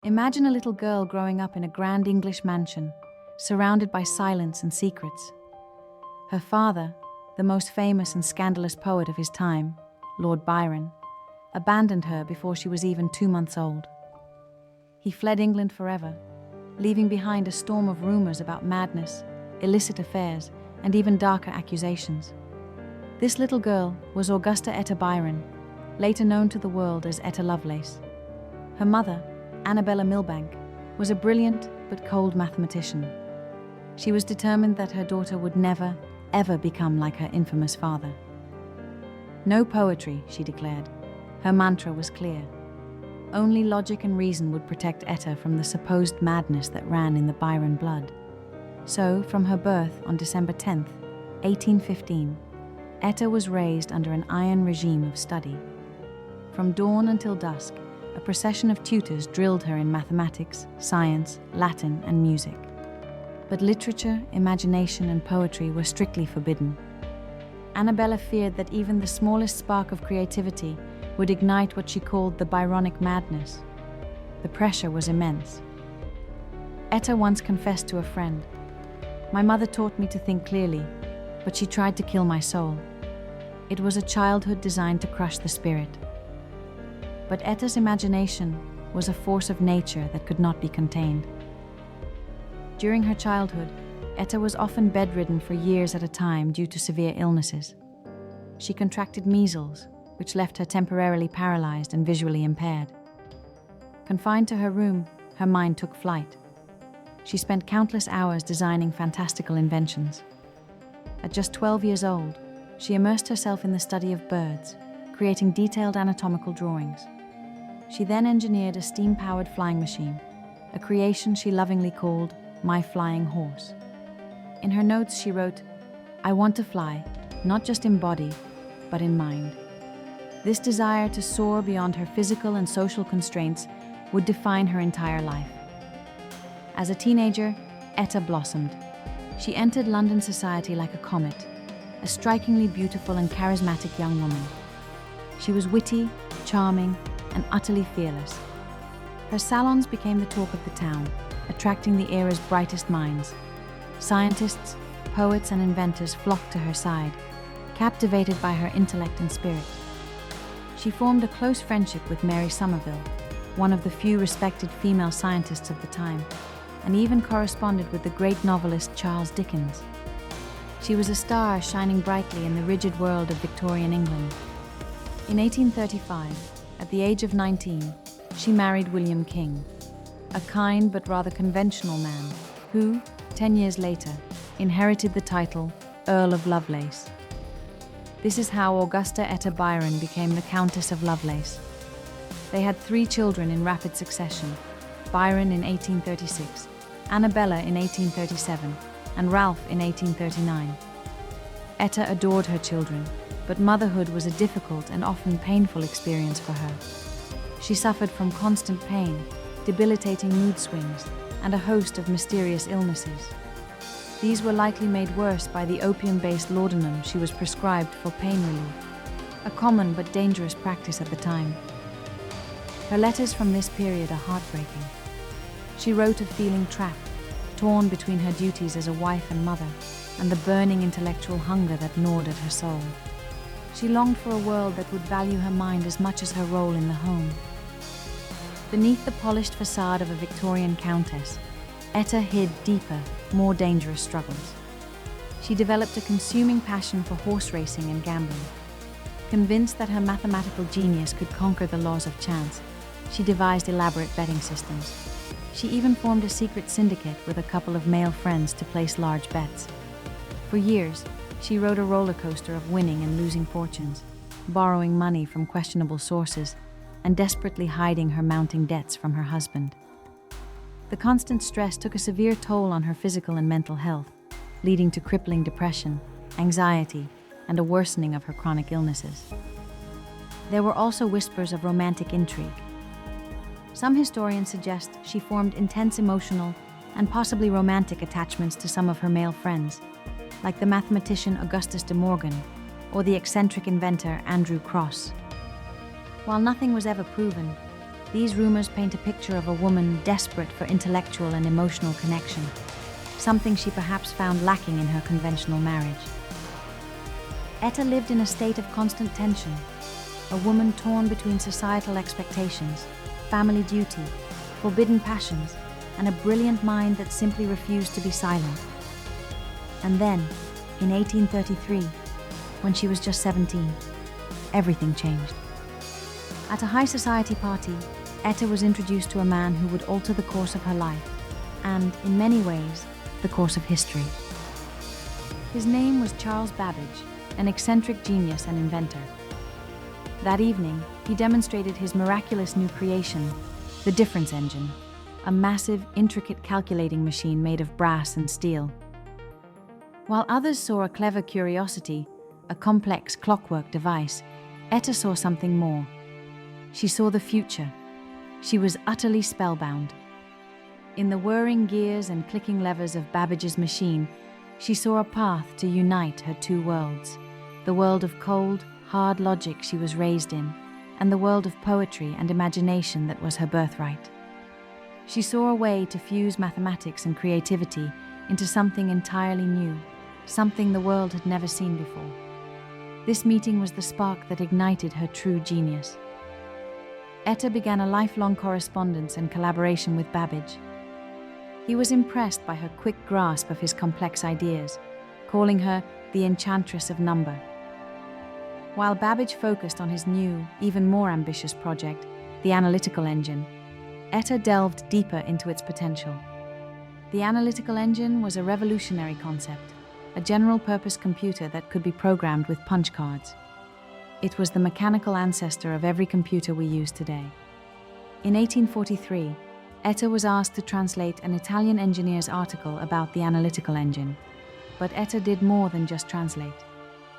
Imagine a little girl growing up in a grand English mansion, surrounded by silence and secrets. Her father, the most famous and scandalous poet of his time, Lord Byron, abandoned her before she was even 2 months old. He fled England forever, leaving behind a storm of rumors about madness, illicit affairs, and even darker accusations. This little girl was Augusta Etta Byron, later known to the world as Ada Lovelace. Her mother, Annabella Milbank, was a brilliant but cold mathematician. She was determined that her daughter would never, ever become like her infamous father. No poetry, she declared. Her mantra was clear. Only logic and reason would protect Etta from the supposed madness that ran in the Byron blood. So, from her birth on December 10, 1815, Etta was raised under an iron regime of study. From dawn until dusk, a procession of tutors drilled her in mathematics, science, Latin, and music. But literature, imagination, and poetry were strictly forbidden. Annabella feared that even the smallest spark of creativity would ignite what she called the Byronic madness. The pressure was immense. Etta once confessed to a friend, "My mother taught me to think clearly, but she tried to kill my soul. It was a childhood designed to crush the spirit." But Etta's imagination was a force of nature that could not be contained. During her childhood, Etta was often bedridden for years at a time due to severe illnesses. She contracted measles, which left her temporarily paralyzed and visually impaired. Confined to her room, her mind took flight. She spent countless hours designing fantastical inventions. At just 12 years old, she immersed herself in the study of birds, creating detailed anatomical drawings. She then engineered a steam-powered flying machine, a creation she lovingly called "My Flying Horse." In her notes she wrote, "I want to fly, not just in body, but in mind." This desire to soar beyond her physical and social constraints would define her entire life. As a teenager, Etta blossomed. She entered London society like a comet, a strikingly beautiful and charismatic young woman. She was witty, charming, and utterly fearless. Her salons became the talk of the town, attracting the era's brightest minds. Scientists, poets, and inventors flocked to her side, captivated by her intellect and spirit. She formed a close friendship with Mary Somerville, one of the few respected female scientists of the time, and even corresponded with the great novelist Charles Dickens. She was a star shining brightly in the rigid world of Victorian England. In 1835, at the age of 19, she married William King, a kind but rather conventional man who, 10 years later, inherited the title Earl of Lovelace. This is how Augusta Etta Byron became the Countess of Lovelace. They had 3 children in rapid succession, Byron in 1836, Annabella in 1837, and Ralph in 1839. Etta adored her children, but motherhood was a difficult and often painful experience for her. She suffered from constant pain, debilitating mood swings, and a host of mysterious illnesses. These were likely made worse by the opium-based laudanum she was prescribed for pain relief, a common but dangerous practice at the time. Her letters from this period are heartbreaking. She wrote of feeling trapped, torn between her duties as a wife and mother, and the burning intellectual hunger that gnawed at her soul. She longed for a world that would value her mind as much as her role in the home. Beneath the polished facade of a Victorian countess, Etta hid deeper, more dangerous struggles. She developed a consuming passion for horse racing and gambling. Convinced that her mathematical genius could conquer the laws of chance, she devised elaborate betting systems. She even formed a secret syndicate with a couple of male friends to place large bets. For years, she rode a roller coaster of winning and losing fortunes, borrowing money from questionable sources, and desperately hiding her mounting debts from her husband. The constant stress took a severe toll on her physical and mental health, leading to crippling depression, anxiety, and a worsening of her chronic illnesses. There were also whispers of romantic intrigue. Some historians suggest she formed intense emotional and possibly romantic attachments to some of her male friends, like the mathematician Augustus de Morgan or the eccentric inventor Andrew Cross. While nothing was ever proven, These rumors paint a picture of a woman desperate for intellectual and emotional connection, something she perhaps found lacking in her conventional marriage. Etta lived in a state of constant tension, a woman torn between societal expectations, family duty, forbidden passions, and a brilliant mind that simply refused to be silent. And then, in 1833, when she was just 17, everything changed. At a high society party, Etta was introduced to a man who would alter the course of her life, and, in many ways, the course of history. His name was Charles Babbage, an eccentric genius and inventor. That evening, he demonstrated his miraculous new creation, the difference engine, a massive, intricate calculating machine made of brass and steel. While others saw a clever curiosity, a complex clockwork device, Etta saw something more. She saw the future. She was utterly spellbound. In the whirring gears and clicking levers of Babbage's machine, she saw a path to unite her two worlds, the world of cold, hard logic she was raised in, and the world of poetry and imagination that was her birthright. She saw a way to fuse mathematics and creativity into something entirely new, something the world had never seen before. This meeting was the spark that ignited her true genius. Etta began a lifelong correspondence and collaboration with Babbage. He was impressed by her quick grasp of his complex ideas, calling her the Enchantress of number. While Babbage focused on his new, even more ambitious project, the Analytical Engine, Etta delved deeper into its potential. The Analytical Engine was a revolutionary concept, a general-purpose computer that could be programmed with punch cards. It was the mechanical ancestor of every computer we use today. In 1843, Etta was asked to translate an Italian engineer's article about the Analytical Engine. But Etta did more than just translate.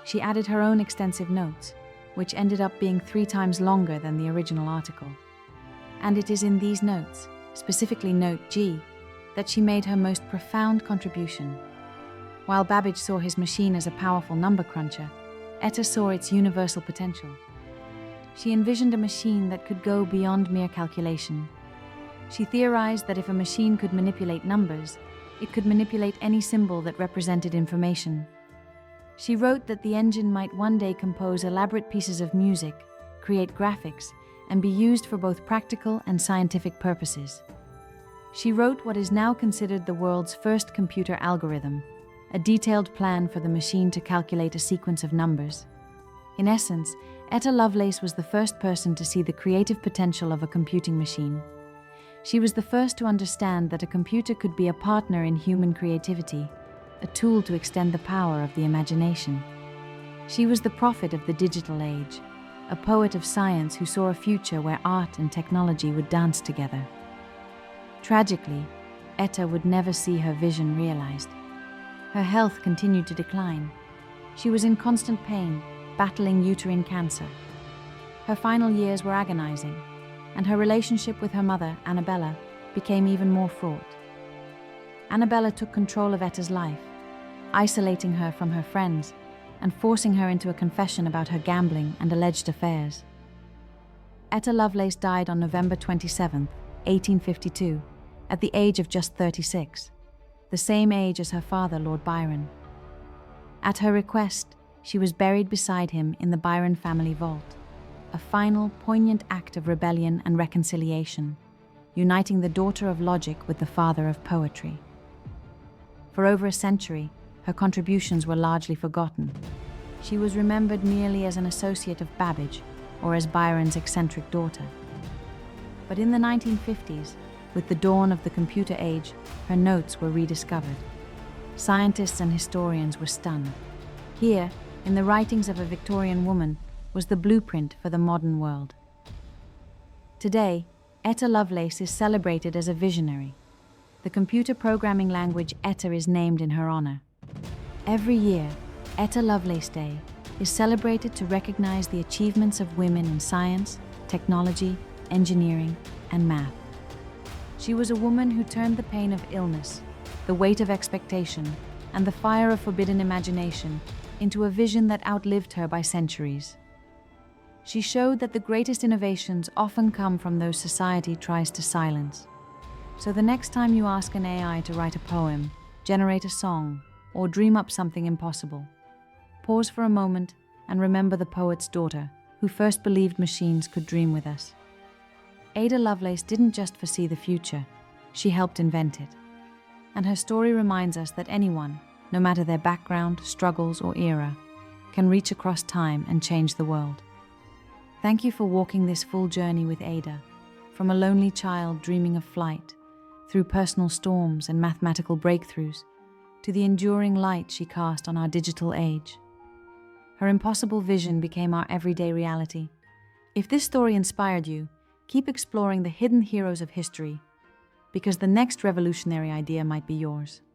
She added her own extensive notes, which ended up being 3 times longer than the original article. And it is in these notes, specifically Note G, that she made her most profound contribution. While Babbage saw his machine as a powerful number cruncher, Etta saw its universal potential. She envisioned a machine that could go beyond mere calculation. She theorized that if a machine could manipulate numbers, it could manipulate any symbol that represented information. She wrote that the engine might one day compose elaborate pieces of music, create graphics, and be used for both practical and scientific purposes. She wrote what is now considered the world's first computer algorithm, a detailed plan for the machine to calculate a sequence of numbers. In essence, Ada Lovelace was the first person to see the creative potential of a computing machine. She was the first to understand that a computer could be a partner in human creativity, a tool to extend the power of the imagination. She was the prophet of the digital age, a poet of science who saw a future where art and technology would dance together. Tragically, Etta would never see her vision realized. Her health continued to decline. She was in constant pain, battling uterine cancer. Her final years were agonizing, and her relationship with her mother, Annabella, became even more fraught. Annabella took control of Etta's life, isolating her from her friends and forcing her into a confession about her gambling and alleged affairs. Ada Lovelace died on November 27, 1852, at the age of just 36, the same age as her father, Lord Byron. At her request, she was buried beside him in the Byron family vault, a final, poignant act of rebellion and reconciliation, uniting the daughter of logic with the father of poetry. For over a century, her contributions were largely forgotten. She was remembered merely as an associate of Babbage or as Byron's eccentric daughter. But in the 1950s, with the dawn of the computer age, her notes were rediscovered. Scientists and historians were stunned. Here, in the writings of a Victorian woman, was the blueprint for the modern world. Today, Ada Lovelace is celebrated as a visionary. The computer programming language Etta is named in her honor. Every year, Ada Lovelace Day is celebrated to recognize the achievements of women in science, technology, engineering, and math. She was a woman who turned the pain of illness, the weight of expectation, and the fire of forbidden imagination into a vision that outlived her by centuries. She showed that the greatest innovations often come from those society tries to silence. So the next time you ask an AI to write a poem, generate a song, or dream up something impossible, pause for a moment and remember the poet's daughter, who first believed machines could dream with us. Ada Lovelace didn't just foresee the future, she helped invent it. And her story reminds us that anyone, no matter their background, struggles, or era, can reach across time and change the world. Thank you for walking this full journey with Ada, from a lonely child dreaming of flight, through personal storms and mathematical breakthroughs, to the enduring light she cast on our digital age. Her impossible vision became our everyday reality. If this story inspired you, keep exploring the hidden heroes of history, because the next revolutionary idea might be yours.